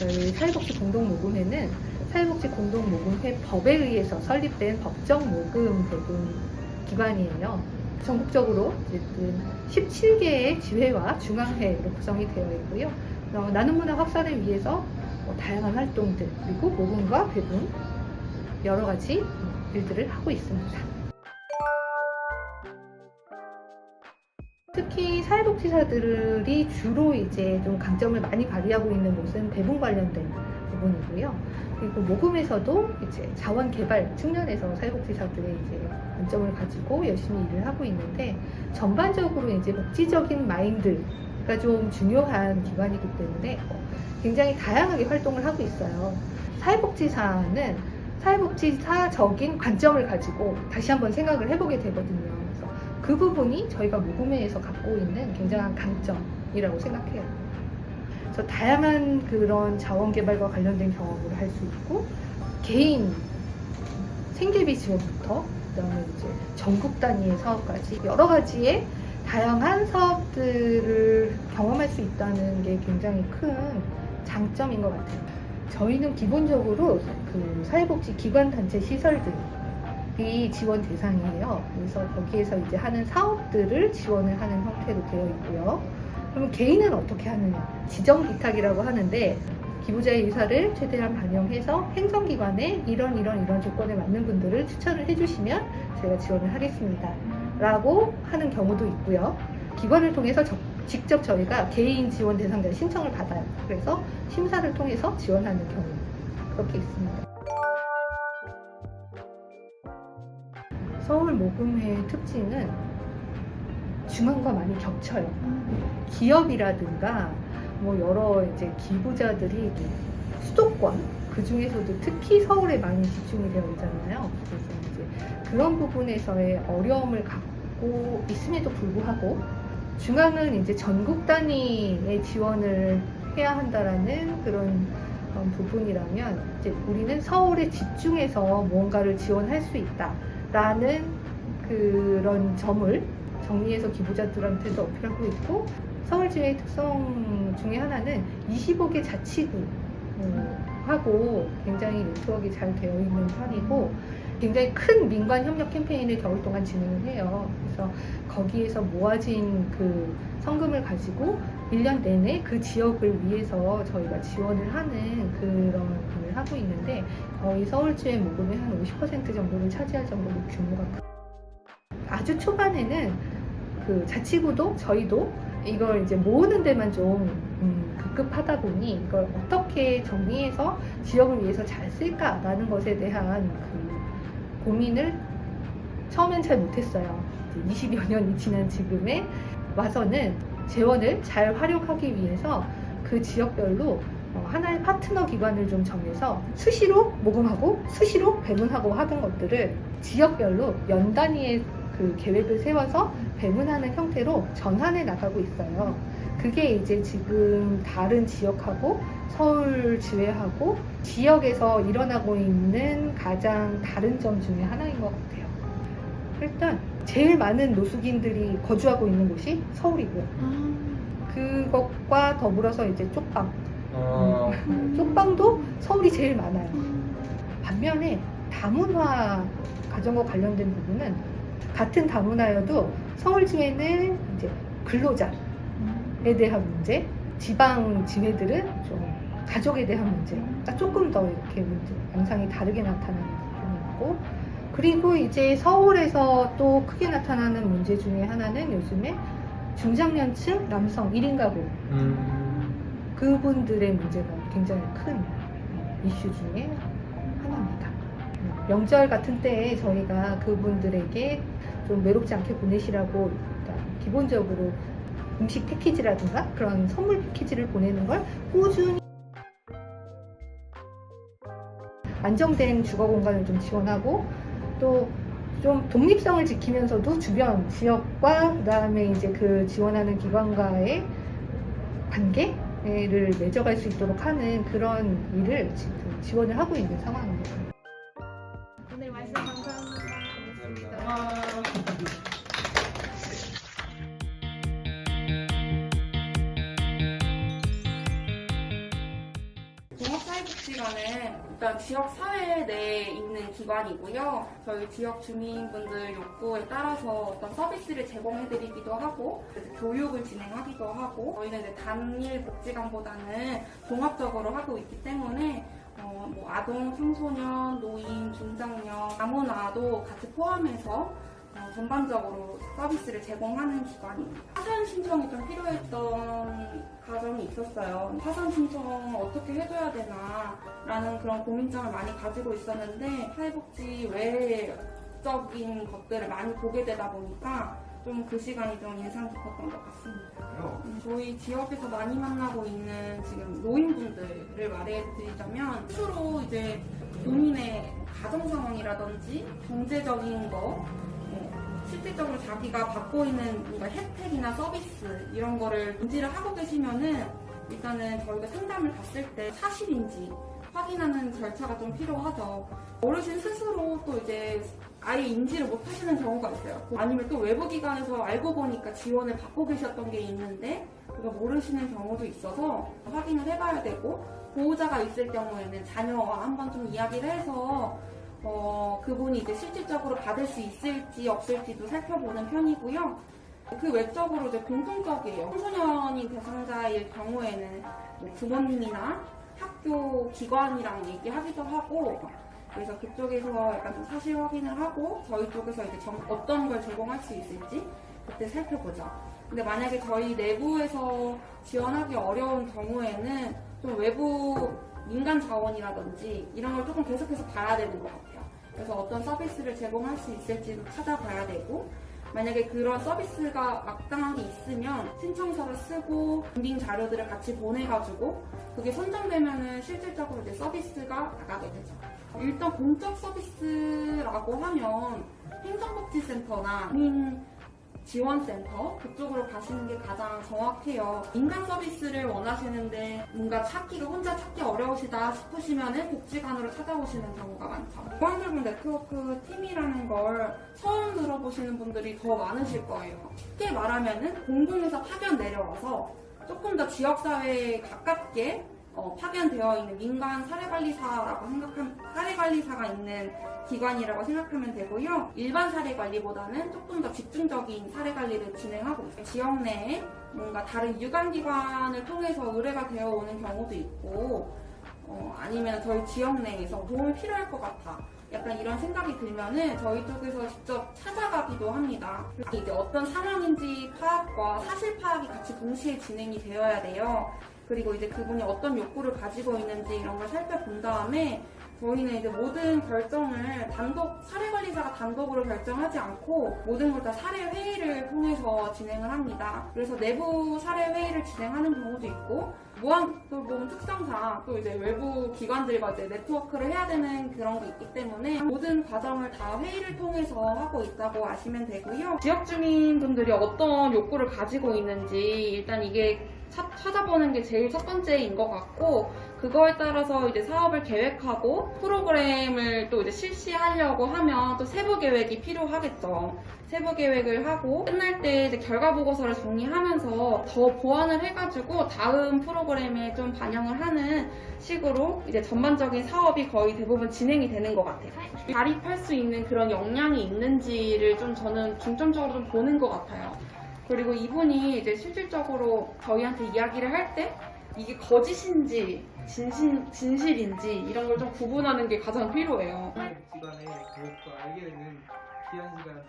저희 사회복지 공동모금회는 사회복지 공동모금회 법에 의해서 설립된 법정 모금 대금 기관이에요. 전국적으로 어쨌든 17개의 지회와 중앙회로 구성이 되어 있고요. 나눔 문화 확산을 위해서 다양한 활동들 그리고 모금과 배분 여러 가지 일들을 하고 있습니다. 특히 사회복지사들이 주로 이제 좀 강점을 많이 발휘하고 있는 곳은 배분 관련된 부분이고요. 그리고 모금에서도 이제 자원 개발 측면에서 사회복지사들의 이제 관점을 가지고 열심히 일을 하고 있는데 전반적으로 이제 복지적인 마인드가 좀 중요한 기관이기 때문에 굉장히 다양하게 활동을 하고 있어요. 사회복지사는 사회복지사적인 관점을 가지고 다시 한번 생각을 해보게 되거든요. 그래서 그 부분이 저희가 모금회에서 갖고 있는 굉장한 강점이라고 생각해요. 그래서 다양한 그런 자원개발과 관련된 경험을 할 수 있고 개인 생계비 지원부터 그다음에 이제 전국 단위의 사업까지 여러 가지의 다양한 사업들을 경험할 수 있다는 게 굉장히 큰 장점인 것 같아요. 저희는 기본적으로 그 사회복지 기관 단체 시설들이 지원 대상이에요. 그래서 거기에서 이제 하는 사업들을 지원을 하는 형태로 되어 있고요. 그러면 개인은 어떻게 하느냐? 지정 기탁이라고 하는데 기부자의 의사를 최대한 반영해서 행정기관에 이런 조건에 맞는 분들을 추천을 해주시면 저희가 지원을 하겠습니다. 라고 하는 경우도 있고요. 기관을 통해서 직접 저희가 개인 지원 대상자 신청을 받아요. 그래서 심사를 통해서 지원하는 경우 그렇게 있습니다. 서울 모금회의 특징은 중앙과 많이 겹쳐요. 기업이라든가 뭐 여러 이제 기부자들이 수도권 그 중에서도 특히 서울에 많이 집중이 되어 있잖아요. 그래서 이제 그런 부분에서의 어려움을 갖고 있음에도 불구하고 중앙은 이제 전국 단위의 지원을 해야 한다라는 그런 부분이라면 이제 우리는 서울에 집중해서 무언가를 지원할 수 있다라는 그런 점을 정리해서 기부자들한테도 어필하고 있고 서울지회의 특성 중에 하나는 25개 자치구하고 굉장히 네트워크가 잘 되어 있는 편이고 굉장히 큰 민관 협력 캠페인을 겨울 동안 진행을 해요. 그래서 거기에서 모아진 그 성금을 가지고 1년 내내 그 지역을 위해서 저희가 지원을 하는 그런 일을 하고 있는데 거의 서울지회 모금의 한 50% 정도를 차지할 정도로 규모가 크고 아주 초반에는 그 자치구도 저희도 이걸 이제 모으는 데만 좀 급급하다 보니 이걸 어떻게 정리해서 지역을 위해서 잘 쓸까라는 것에 대한 그 고민을 처음엔 잘 못했어요. 20여 년이 지난 지금에 와서는 재원을 잘 활용하기 위해서 그 지역별로 하나의 파트너 기관을 좀 정해서 수시로 모금하고 수시로 배분하고 하던 것들을 지역별로 연 단위의 그 계획을 세워서 배분하는 형태로 전환해 나가고 있어요. 그게 이제 지금 다른 지역하고 서울지회하고 지역에서 일어나고 있는 가장 다른 점 중에 하나인 것 같아요. 일단 제일 많은 노숙인들이 거주하고 있는 곳이 서울이고요. 그것과 더불어서 이제 쪽방. 쪽방도 서울이 제일 많아요. 반면에 다문화 가정과 관련된 부분은 같은 다문화여도 서울지회는 이제 근로자에 대한 문제, 지방 지회들은 좀 가족에 대한 문제가 조금 더 이렇게 문제, 양상이 다르게 나타나는 부분이 있고, 그리고 이제 서울에서 또 크게 나타나는 문제 중에 하나는 요즘에 중장년층 남성 1인 가구 그분들의 문제가 굉장히 큰 이슈 중에 하나입니다. 명절 같은 때에 저희가 그분들에게 좀 외롭지 않게 보내시라고 일단 기본적으로 음식 패키지라든가 그런 선물 패키지를 보내는 걸 꾸준히 안정된 주거 공간을 좀 지원하고 또 좀 독립성을 지키면서도 주변 지역과 그다음에 이제 그 지원하는 기관과의 관계를 맺어갈 수 있도록 하는 그런 일을 지금 지원을 하고 있는 상황입니다. 오늘 말씀 감사합니다. 고맙습니다. 지역기관은 일단 지역사회 내에 있는 기관이고요. 저희 지역 주민분들 욕구에 따라서 어떤 서비스를 제공해드리기도 하고 교육을 진행하기도 하고 저희는 이제 단일 복지관보다는 종합적으로 하고 있기 때문에 뭐 아동, 청소년, 노인, 중장년 아무나도 같이 포함해서 전반적으로 서비스를 제공하는 기관입니다. 사전 신청이 좀 필요했던 과정이 있었어요. 사전 신청 어떻게 해줘야 되나 라는 그런 고민점을 많이 가지고 있었는데 사회복지 외적인 것들을 많이 보게 되다 보니까 좀 그 시간이 좀 인상 깊었던 것 같습니다. 저희 지역에서 많이 만나고 있는 지금 노인분들을 말해드리자면 스스로 이제 본인의 가정 상황이라든지 경제적인 거 실질적으로 자기가 받고 있는 뭔가 혜택이나 서비스 이런 거를 인지를 하고 계시면은 일단은 저희가 상담을 갔을 때 사실인지 확인하는 절차가 좀 필요하죠. 어르신 스스로 또 이제 아예 인지를 못 하시는 경우가 있어요. 아니면 또 외부 기관에서 알고 보니까 지원을 받고 계셨던 게 있는데 그거 모르시는 경우도 있어서 확인을 해봐야 되고 보호자가 있을 경우에는 자녀와 한번 좀 이야기를 해서 그분이 이제 실질적으로 받을 수 있을지 없을지도 살펴보는 편이고요. 그 외적으로 이제 공통적이에요. 청소년인 대상자일 경우에는 뭐 부모님이나 학교 기관이랑 얘기하기도 하고 그래서 그쪽에서 약간 좀 사실 확인을 하고 저희 쪽에서 이제 어떤 걸 제공할 수 있을지 그때 살펴보죠. 근데 만약에 저희 내부에서 지원하기 어려운 경우에는 좀 외부 민간 자원이라든지 이런 걸 조금 계속해서 봐야 되는 것 같아요. 그래서 어떤 서비스를 제공할 수 있을지도 찾아봐야 되고 만약에 그런 서비스가 마땅하게 있으면 신청서를 쓰고 인빙 자료들을 같이 보내가지고 그게 선정되면은 실질적으로 이제 서비스가 나가게 되죠. 일단 공적 서비스라고 하면 행정복지센터나 지원센터 그쪽으로 가시는 게 가장 정확해요. 민간 서비스를 원하시는데 뭔가 혼자 찾기 어려우시다 싶으시면은 복지관으로 찾아오시는 경우가 많죠. 보안돌봄 네트워크 팀이라는 걸 처음 들어보시는 분들이 더 많으실 거예요. 쉽게 말하면은 공공에서 파견 내려와서 조금 더 지역사회에 가깝게 파견되어 있는 민간 사례관리사라고 사례관리사가 있는 기관이라고 생각하면 되고요. 일반 사례관리보다는 조금 더 집중적인 사례관리를 진행하고 있어요. 지역 내에 뭔가 다른 유관기관을 통해서 의뢰가 되어 오는 경우도 있고 아니면 저희 지역 내에서 도움이 필요할 것 같아. 약간 이런 생각이 들면은 저희 쪽에서 직접 찾아가기도 합니다. 이제 어떤 상황인지 파악과 사실 파악이 같이 동시에 진행이 되어야 돼요. 그리고 이제 그분이 어떤 욕구를 가지고 있는지 이런 걸 살펴본 다음에 저희는 이제 모든 결정을 사례관리사가 단독으로 결정하지 않고 모든 걸 다 사례회의를 통해서 진행을 합니다. 그래서 내부 사례회의를 진행하는 경우도 있고 보험 특성상 또 이제 외부 기관들과 이제 네트워크를 해야 되는 그런 게 있기 때문에 모든 과정을 다 회의를 통해서 하고 있다고 아시면 되고요. 지역 주민분들이 어떤 욕구를 가지고 있는지 일단 이게 찾아보는 게 제일 첫 번째인 것 같고 그거에 따라서 이제 사업을 계획하고 프로그램을 또 이제 실시하려고 하면 또 세부 계획이 필요하겠죠. 세부 계획을 하고 끝날 때 이제 결과 보고서를 정리하면서 더 보완을 해가지고 다음 프로그램에 좀 반영을 하는 식으로 이제 전반적인 사업이 거의 대부분 진행이 되는 것 같아요. 자립할 수 있는 그런 역량이 있는지를 좀 저는 중점적으로 좀 보는 것 같아요. 그리고 이분이 이제 실질적으로 저희한테 이야기를 할 때 이게 거짓인지 진실인지 이런 걸 좀 구분하는 게 가장 필요해요. 기관의 교육과 알게 되는 귀한 시간